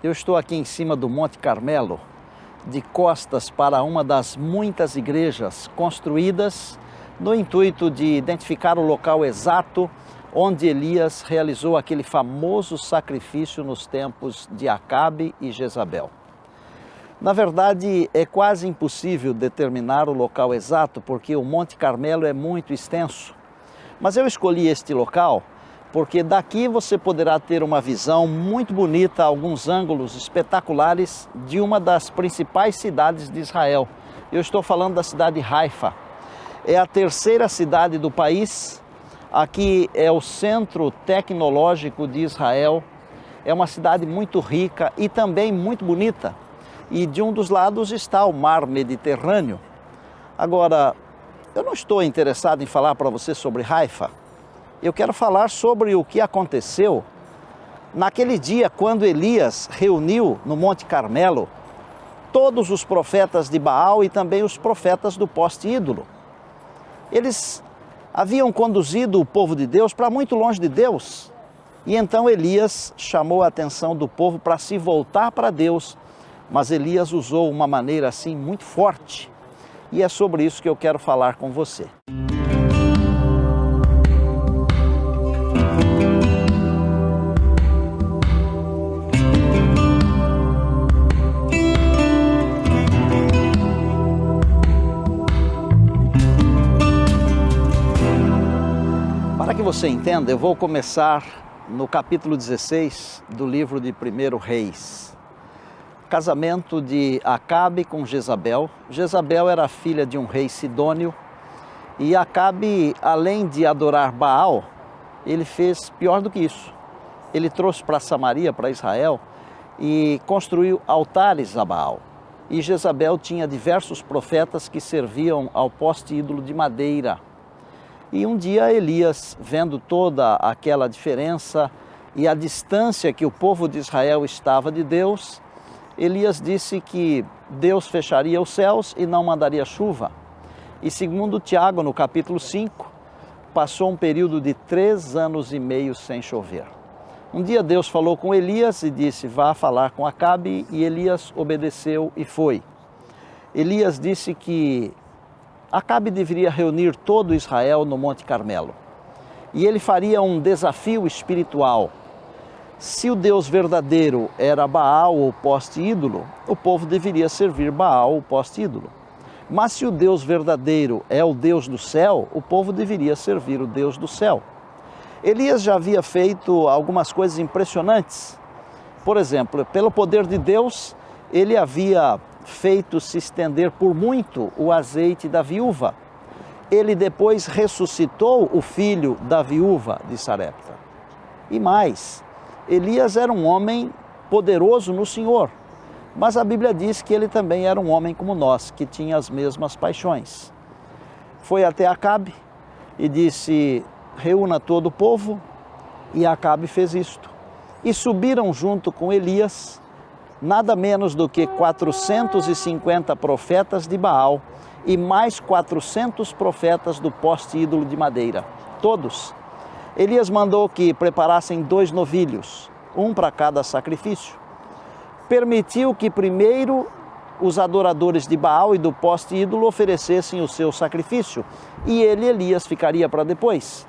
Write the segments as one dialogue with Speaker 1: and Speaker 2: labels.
Speaker 1: Eu estou aqui em cima do Monte Carmelo, de costas para uma das muitas igrejas construídas no intuito de identificar o local exato onde Elias realizou aquele famoso sacrifício nos tempos de Acabe e Jezabel. Na verdade, é quase impossível determinar o local exato porque o Monte Carmelo é muito extenso. Mas eu escolhi este local porque daqui você poderá ter uma visão muito bonita, alguns ângulos espetaculares de uma das principais cidades de Israel. Eu estou falando da cidade de Haifa. É a terceira cidade do país. Aqui é o centro tecnológico de Israel. É uma cidade muito rica e também muito bonita. E de um dos lados está o mar Mediterrâneo. Agora, eu não estou interessado em falar para você sobre Haifa. Eu quero falar sobre o que aconteceu naquele dia quando Elias reuniu no Monte Carmelo todos os profetas de Baal e também os profetas do poste ídolo. Eles haviam conduzido o povo de Deus para muito longe de Deus. E então Elias chamou a atenção do povo para se voltar para Deus. Mas Elias usou uma maneira assim muito forte. E é sobre isso que eu quero falar com você. Para que você entenda, eu vou começar no capítulo 16 do livro de 1 Reis. Casamento de Acabe com Jezabel. Jezabel era filha de um rei sidônio e Acabe, além de adorar Baal, ele fez pior do que isso. Ele trouxe para Samaria, para Israel, e construiu altares a Baal. E Jezabel tinha diversos profetas que serviam ao poste ídolo de madeira. E um dia Elias, vendo toda aquela diferença e a distância que o povo de Israel estava de Deus, Elias disse que Deus fecharia os céus e não mandaria chuva. E segundo Tiago, no capítulo 5, passou um período de 3 anos e meio sem chover. Um dia Deus falou com Elias e disse, vá falar com Acabe, e Elias obedeceu e foi. Elias disse que Acabe deveria reunir todo Israel no Monte Carmelo. E ele faria um desafio espiritual. Se o Deus verdadeiro era Baal, o poste ídolo, o povo deveria servir Baal, o poste ídolo. Mas se o Deus verdadeiro é o Deus do céu, o povo deveria servir o Deus do céu. Elias já havia feito algumas coisas impressionantes. Por exemplo, pelo poder de Deus, ele havia feito se estender por muito o azeite da viúva. Ele depois ressuscitou o filho da viúva de Sarepta. E mais, Elias era um homem poderoso no Senhor, mas a Bíblia diz que ele também era um homem como nós, que tinha as mesmas paixões. Foi até Acabe e disse, reúna todo o povo, e Acabe fez isto. E subiram junto com Elias nada menos do que 450 profetas de Baal e mais 400 profetas do poste ídolo de madeira, todos. Elias mandou que preparassem 2 novilhos, um para cada sacrifício. Permitiu que primeiro os adoradores de Baal e do poste ídolo oferecessem o seu sacrifício, e ele, Elias, ficaria para depois.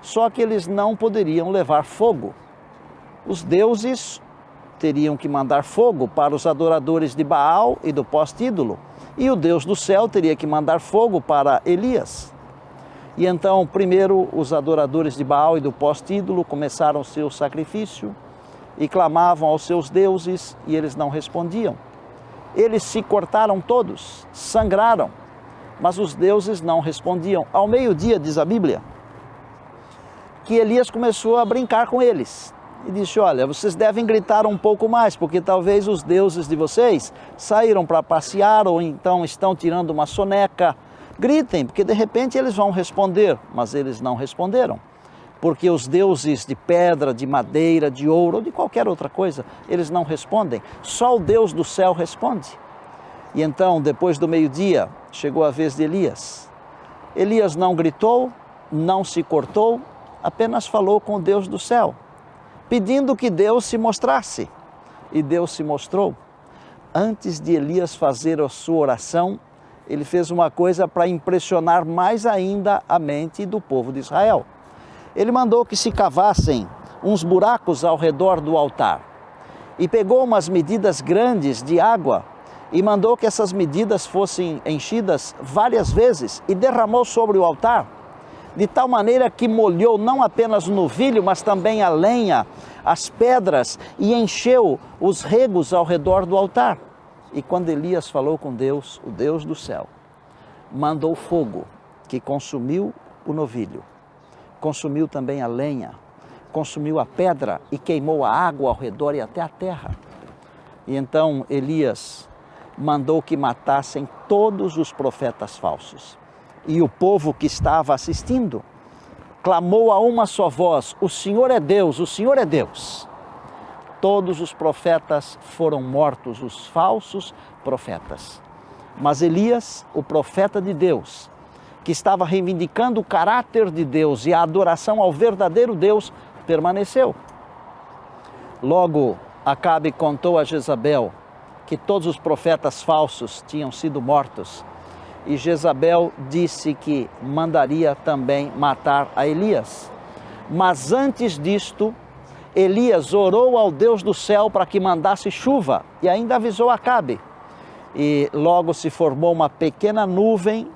Speaker 1: Só que eles não poderiam levar fogo. Os deuses teriam que mandar fogo para os adoradores de Baal e do poste ídolo, e o Deus do céu teria que mandar fogo para Elias. E então, primeiro, os adoradores de Baal e do poste ídolo começaram o seu sacrifício e clamavam aos seus deuses, e eles não respondiam. Eles se cortaram todos, sangraram, mas os deuses não respondiam. Ao meio-dia, diz a Bíblia, que Elias começou a brincar com eles. E disse, olha, vocês devem gritar um pouco mais, porque talvez os deuses de vocês saíram para passear ou então estão tirando uma soneca. Gritem, porque de repente eles vão responder, mas eles não responderam. Porque os deuses de pedra, de madeira, de ouro ou de qualquer outra coisa, eles não respondem. Só o Deus do céu responde. E então, depois do meio-dia, chegou a vez de Elias. Elias não gritou, não se cortou, apenas falou com o Deus do céu, pedindo que Deus se mostrasse. e Deus se mostrou. Antes de Elias fazer a sua oração, ele fez uma coisa para impressionar mais ainda a mente do povo de Israel. Ele mandou que se cavassem uns buracos ao redor do altar e pegou umas medidas grandes de água e mandou que essas medidas fossem enchidas várias vezes e derramou sobre o altar, de tal maneira que molhou não apenas o novilho, mas também a lenha, as pedras, e encheu os regos ao redor do altar. E quando Elias falou com Deus, o Deus do céu, mandou fogo que consumiu o novilho, consumiu também a lenha, consumiu a pedra e queimou a água ao redor e até a terra. E então Elias mandou que matassem todos os profetas falsos. E o povo que estava assistindo clamou a uma só voz: o Senhor é Deus, o Senhor é Deus. Todos os profetas foram mortos, os falsos profetas. Mas Elias, o profeta de Deus, que estava reivindicando o caráter de Deus e a adoração ao verdadeiro Deus, permaneceu. Logo, Acabe contou a Jezabel que todos os profetas falsos tinham sido mortos. E Jezabel disse que mandaria também matar a Elias. Mas antes disto, Elias orou ao Deus do céu para que mandasse chuva e ainda avisou Acabe. E logo se formou uma pequena nuvem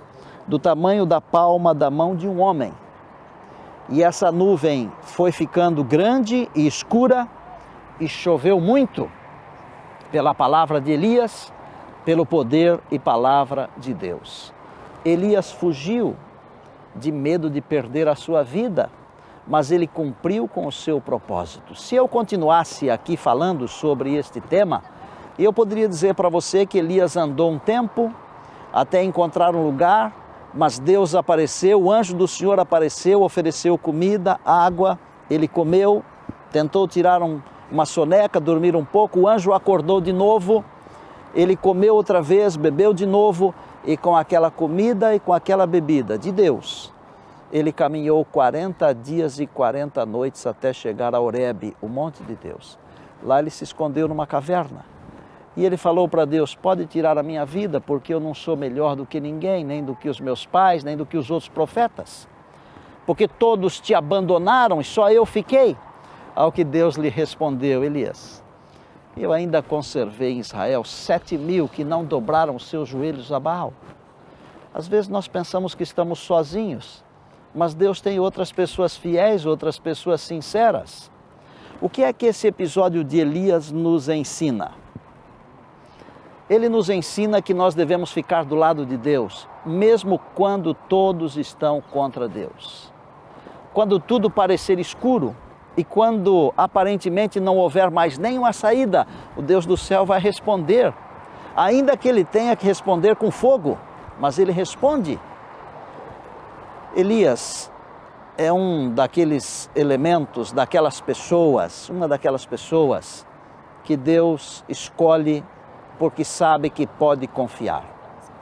Speaker 1: do tamanho da palma da mão de um homem. E essa nuvem foi ficando grande e escura e choveu muito pela palavra de Elias, pelo poder e palavra de Deus. Elias fugiu de medo de perder a sua vida, mas ele cumpriu com o seu propósito. Se eu continuasse aqui falando sobre este tema, eu poderia dizer para você que Elias andou um tempo até encontrar um lugar, mas Deus apareceu, o anjo do Senhor apareceu, ofereceu comida, água, ele comeu, tentou tirar uma soneca, dormir um pouco, o anjo acordou de novo, ele comeu outra vez, bebeu de novo, e com aquela comida e com aquela bebida de Deus, ele caminhou 40 dias e 40 noites até chegar a Horebe, o monte de Deus. Lá ele se escondeu numa caverna. E ele falou para Deus: pode tirar a minha vida, porque eu não sou melhor do que ninguém, nem do que os meus pais, nem do que os outros profetas. Porque todos te abandonaram e só eu fiquei. Ao que Deus lhe respondeu: Elias, eu ainda conservei em Israel 7.000 que não dobraram os seus joelhos a Baal. Às vezes nós pensamos que estamos sozinhos, mas Deus tem outras pessoas fiéis, outras pessoas sinceras. O que é que esse episódio de Elias nos ensina? Ele nos ensina que nós devemos ficar do lado de Deus, mesmo quando todos estão contra Deus. Quando tudo parecer escuro e quando aparentemente não houver mais nenhuma saída, o Deus do céu vai responder. Ainda que ele tenha que responder com fogo, mas ele responde. Elias é um daqueles elementos, daquelas pessoas, uma daquelas pessoas que Deus escolhe porque sabe que pode confiar.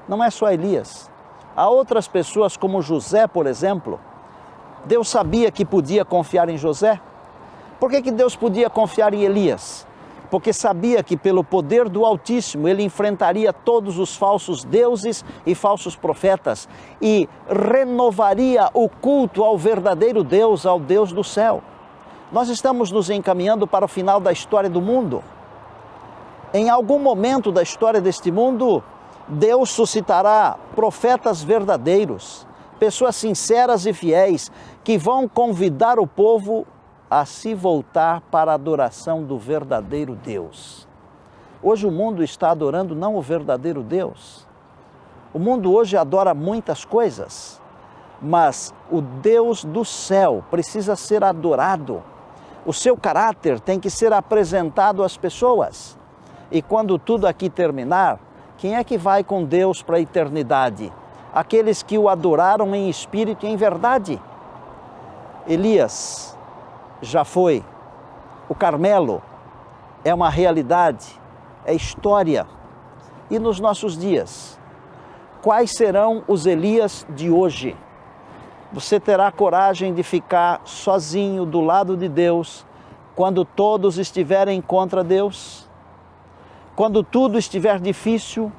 Speaker 1: Não é só Elias. Há outras pessoas como José, por exemplo. Deus sabia que podia confiar em José. Por que Deus podia confiar em Elias? Porque sabia que pelo poder do Altíssimo ele enfrentaria todos os falsos deuses e falsos profetas e renovaria o culto ao verdadeiro Deus, ao Deus do céu. Nós estamos nos encaminhando para o final da história do mundo. Em algum momento da história deste mundo, Deus suscitará profetas verdadeiros, pessoas sinceras e fiéis, que vão convidar o povo a se voltar para a adoração do verdadeiro Deus. Hoje o mundo está adorando não o verdadeiro Deus. O mundo hoje adora muitas coisas, mas o Deus do céu precisa ser adorado. O seu caráter tem que ser apresentado às pessoas. E quando tudo aqui terminar, quem é que vai com Deus para a eternidade? Aqueles que o adoraram em espírito e em verdade. Elias já foi. O Carmelo é uma realidade, é história. E nos nossos dias, quais serão os Elias de hoje? Você terá coragem de ficar sozinho do lado de Deus quando todos estiverem contra Deus? Quando tudo estiver difícil,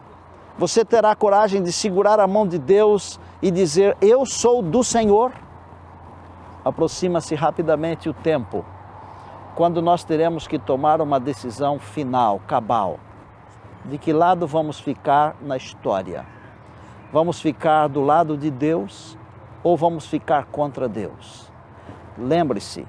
Speaker 1: você terá coragem de segurar a mão de Deus e dizer: eu sou do Senhor? Aproxima-se rapidamente o tempo, quando nós teremos que tomar uma decisão final, cabal. De que lado vamos ficar na história? Vamos ficar do lado de Deus ou vamos ficar contra Deus? Lembre-se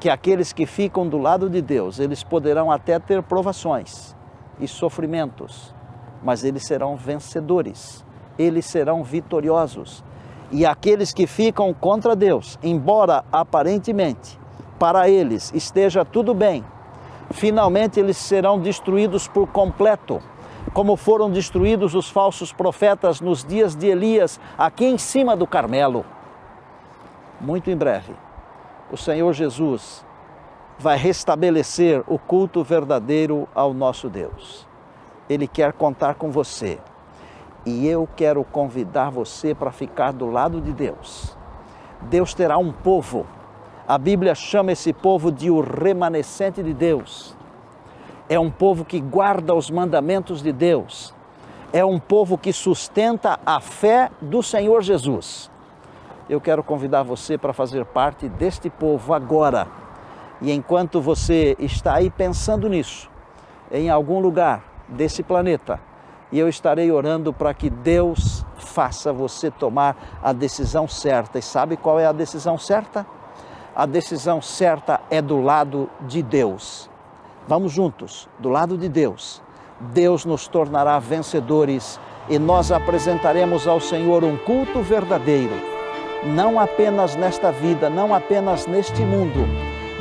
Speaker 1: que aqueles que ficam do lado de Deus, eles poderão até ter provações e sofrimentos, mas eles serão vencedores, eles serão vitoriosos. E aqueles que ficam contra Deus, embora aparentemente para eles esteja tudo bem, finalmente eles serão destruídos por completo, como foram destruídos os falsos profetas nos dias de Elias, aqui em cima do Carmelo. Muito em breve, o Senhor Jesus vai restabelecer o culto verdadeiro ao nosso Deus. Ele quer contar com você. E eu quero convidar você para ficar do lado de Deus. Deus terá um povo. A Bíblia chama esse povo de o remanescente de Deus. É um povo que guarda os mandamentos de Deus. É um povo que sustenta a fé do Senhor Jesus. Eu quero convidar você para fazer parte deste povo agora. E enquanto você está aí pensando nisso, em algum lugar desse planeta, e eu estarei orando para que Deus faça você tomar a decisão certa. E sabe qual é a decisão certa? A decisão certa é do lado de Deus. Vamos juntos, do lado de Deus. Deus nos tornará vencedores e nós apresentaremos ao Senhor um culto verdadeiro. Não apenas nesta vida, não apenas neste mundo,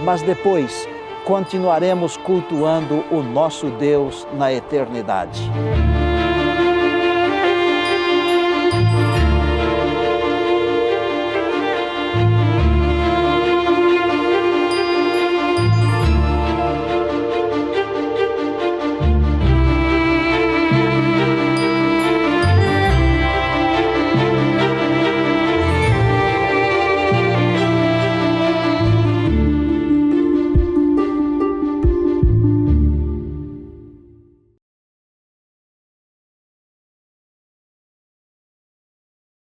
Speaker 1: mas depois continuaremos cultuando o nosso Deus na eternidade.